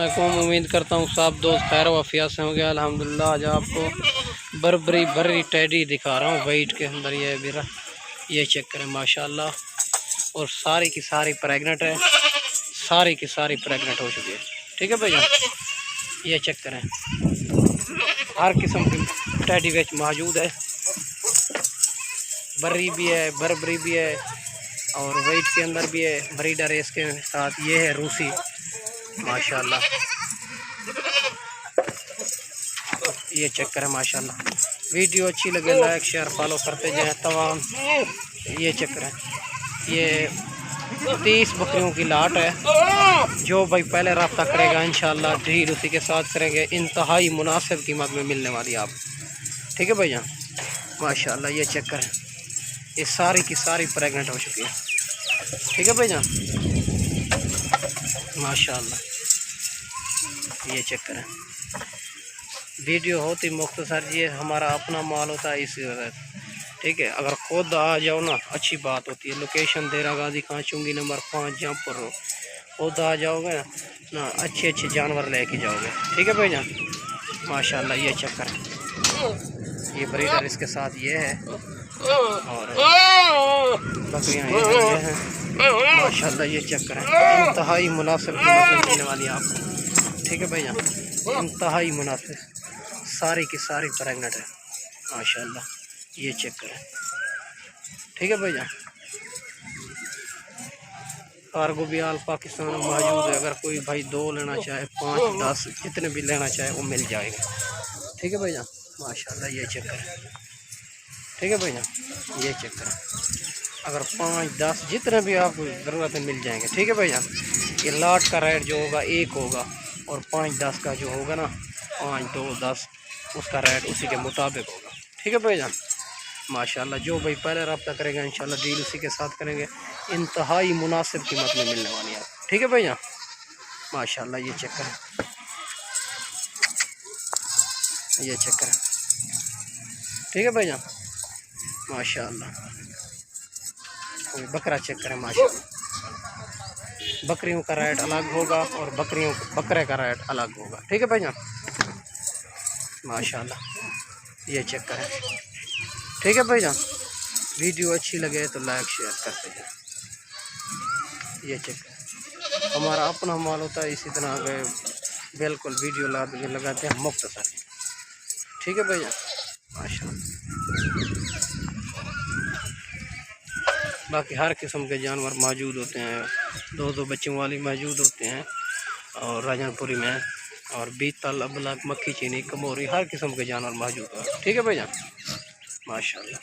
अस्सलामुअलैकुम। उम्मीद करता हूँ सब दोस्त खैर वाफियत से होंगे। अल्हम्दुलिल्लाह आज आपको बर्बरी बर्री टैडी दिखा रहा हूँ वाइट के अंदर। ये मेरा ये चेक करें माशाल्लाह, और सारी की सारी प्रेग्नेंट है, सारी की सारी प्रेग्नेंट हो चुकी है। ठीक है भैया, ये चेक करें, हर किस्म की टैडी वेच मौजूद है। बर्री भी है, बर्बरी भी है, और वाइट के अंदर भी है। ब्रीडर है इसके साथ, ये है रूसी माशाल्लाह। ये चेक करें माशाल्लाह। वीडियो अच्छी लगे लाइक शेयर फॉलो करते जाएं तमाम। ये चेक करें, ये 30 बकरियों की लाट है। जो भाई पहले रब्ता करेगा इंशाल्लाह डील उसी के साथ करेंगे। इंतहाई मुनासिब कीमत में मिलने वाली आप। ठीक है भैया माशाल्लाह। ये चेक करें, ये सारी की सारी प्रेग्नेंट हो चुकी है। ठीक है भैया माशाल्लाह। ये चेक करें, वीडियो होती मुख्तसर, ये हमारा अपना माल होता है इसी वजह। ठीक है, अगर खुद आ जाओ ना अच्छी बात होती है। लोकेशन देरा गाजी खां चुंगी नंबर 5 जमपुर रो। खुद आ जाओगे ना अच्छे अच्छे जानवर लेके जाओगे। ठीक है भैया माशाल्लाह। ये चेक करें, ये ब्रीडर इसके साथ ये है, और बकरियाँ ये हैं माशाल्लाह। ये चेक करें, इंतहाई मुनासिब कीमत में मिलने वाली है आपको। ठीक है भैया, इंतहाई मुनासिब, सारी की सारी प्रेग्नेंट है माशाल्लाह। ये चेक करें। ठीक है भैया, कार्गो भी आल पाकिस्तान में मौजूद है। अगर कोई भाई 2 लेना चाहे, 5, 10 जितने भी लेना चाहे वो मिल जाएगा। ठीक है भैया माशाल्लाह। ये चेक करें। ठीक है भैया, ये चेक करें, अगर 5, 10 जितने भी आपको ज़रूरत है मिल जाएंगे। ठीक है भैया, ये लाट का रेट जो होगा 1 होगा, और 5, 10 का जो होगा ना 5, 2, 10 उसका रेट उसी के मुताबिक होगा। ठीक है भैया माशाल्लाह। जो भाई पहले रब्ता करेगा इंशाल्लाह डील उसी के साथ करेंगे। इंतहाई मुनासिब कीमत में मिलने वाली है। ठीक है भैया माशाल्लाह। ये चेक करें, ये चेक करें। ठीक है भैया माशाल्लाह। बकरा चेक करें माशाल्लाह। बकरियों का रेट अलग होगा और बकरे का रेट अलग होगा। ठीक है भैया माशाल्लाह। ये चेक करें। ठीक है भैया, वीडियो अच्छी लगे तो लाइक शेयर करते जाए। ये चेक करें, हमारा अपना माल होता है, इसी तरह के बिल्कुल वीडियो लगाते हैं मुख्तसर। ठीक है भैया माशाल्लाह। बाकी हर किस्म के जानवर मौजूद होते हैं। 2 बच्चों वाली मौजूद होते हैं, और राजनपुरी में, और बीतल, अबलग, मक्खी चीनी, कमोरी, हर किस्म के जानवर मौजूद है। ठीक है भैया माशाल्लाह।